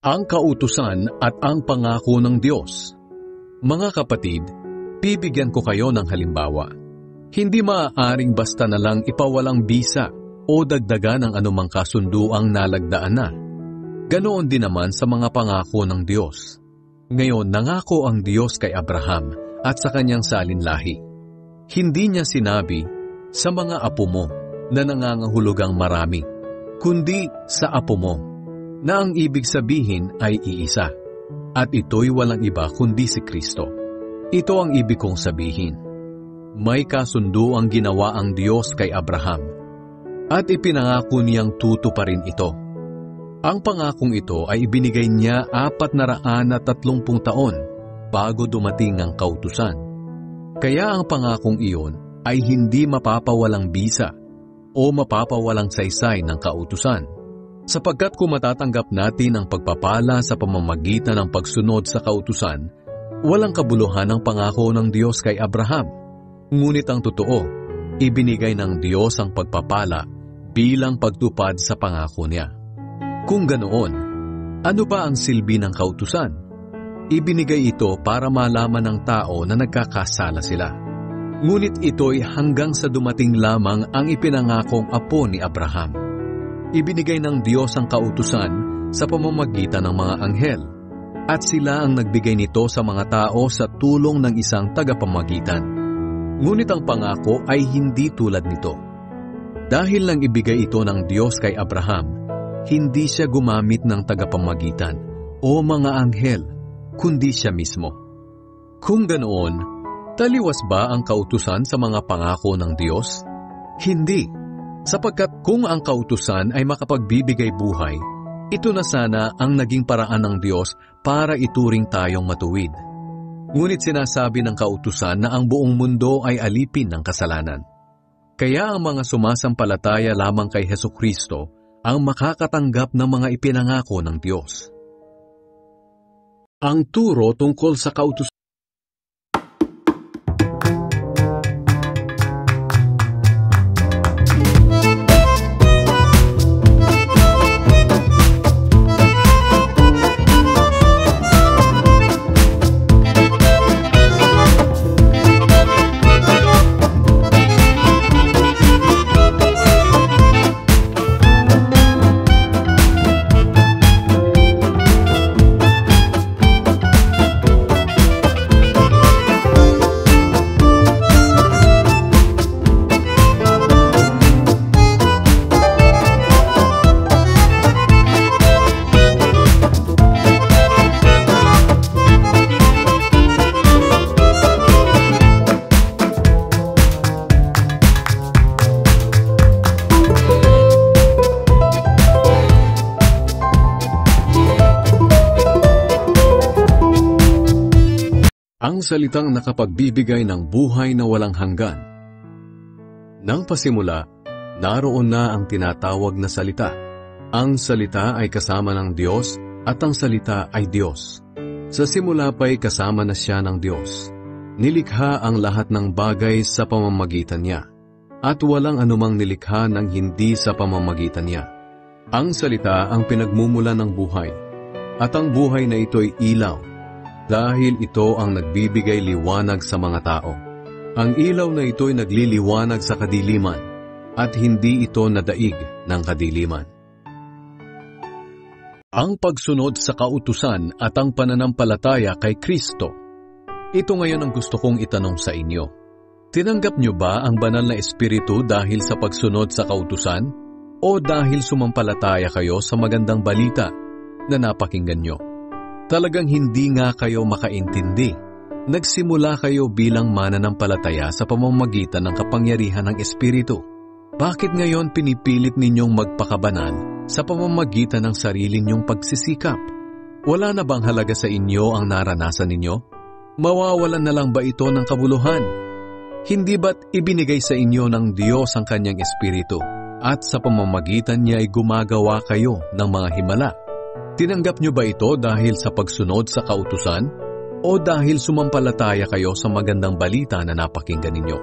Ang kautusan at ang pangako ng Diyos. Mga kapatid, bibigyan ko kayo ng halimbawa. Hindi maaaring basta na lang ipawalang bisa o dagdagan ng anumang kasunduang nalagdaan na. Ganoon din naman sa mga pangako ng Diyos. Ngayon, nangako ang Diyos kay Abraham at sa kanyang salinlahi. Hindi niya sinabi, sa mga apo mo na nangangahulugang marami, kundi sa apo mo, na ang ibig sabihin ay iisa. At ito'y walang iba kundi si Kristo. Ito ang ibig kong sabihin. May kasundo ang ginawa ang Diyos kay Abraham. At ipinangako niyang tutuparin ito. Ang pangakong ito ay ibinigay niya 430 taon bago dumating ang kautusan. Kaya ang pangakong iyon ay hindi mapapawalang bisa o mapapawalang saysay ng kautusan. Sapagkat kung matatanggap natin ang pagpapala sa pamamagitan ng pagsunod sa kautusan, walang kabuluhan ang pangako ng Diyos kay Abraham. Ngunit ang totoo, ibinigay ng Diyos ang pagpapala bilang pagtupad sa pangako niya. Kung ganoon, ano ba ang silbi ng kautusan? Ibinigay ito para malaman ng tao na nagkakasala sila. Ngunit ito'y hanggang sa dumating lamang ang ipinangakong apo ni Abraham. Ibinigay ng Diyos ang kautusan sa pamamagitan ng mga anghel, at sila ang nagbigay nito sa mga tao sa tulong ng isang tagapamagitan. Ngunit ang pangako ay hindi tulad nito. Dahil lang ibigay ito ng Diyos kay Abraham, hindi siya gumamit ng tagapamagitan o mga anghel, kundi siya mismo. Kung ganoon, taliwas ba ang kautusan sa mga pangako ng Diyos? Hindi. Sapagkat kung ang kautusan ay makapagbibigay buhay, ito na sana ang naging paraan ng Diyos para ituring tayong matuwid. Ngunit sinasabi ng kautusan na ang buong mundo ay alipin ng kasalanan. Kaya ang mga sumasampalataya lamang kay Hesukristo ang makakatanggap ng mga ipinangako ng Diyos. Ang turo tungkol sa kautusan. Ang salitang nakapagbibigay ng buhay na walang hanggan. Nang pasimula, naroon na ang tinatawag na salita. Ang salita ay kasama ng Diyos at ang salita ay Diyos. Sa simula pa'y kasama na siya ng Diyos. Nilikha ang lahat ng bagay sa pamamagitan niya, at walang anumang nilikha ng hindi sa pamamagitan niya. Ang salita ang pinagmumula ng buhay, at ang buhay na ito'y ilaw. Dahil ito ang nagbibigay liwanag sa mga tao. Ang ilaw na ito'y nagliliwanag sa kadiliman, at hindi ito nadaig ng kadiliman. Ang pagsunod sa kautusan at ang pananampalataya kay Kristo. Ito ngayon ang gusto kong itanong sa inyo. Tinanggap niyo ba ang banal na espiritu dahil sa pagsunod sa kautusan, o dahil sumampalataya kayo sa magandang balita na napakinggan niyo? Talagang hindi nga kayo makaintindi. Nagsimula kayo bilang mananampalataya sa pamamagitan ng kapangyarihan ng Espiritu. Bakit ngayon pinipilit ninyong magpakabanal sa pamamagitan ng sarili ninyong pagsisikap? Wala na bang halaga sa inyo ang naranasan ninyo? Mawawalan na lang ba ito ng kabuluhan? Hindi ba't ibinigay sa inyo ng Diyos ang kanyang Espiritu, at sa pamamagitan niya ay gumagawa kayo ng mga himala? Tinanggap niyo ba ito dahil sa pagsunod sa kautusan, o dahil sumampalataya kayo sa magandang balita na napakinggan ninyo?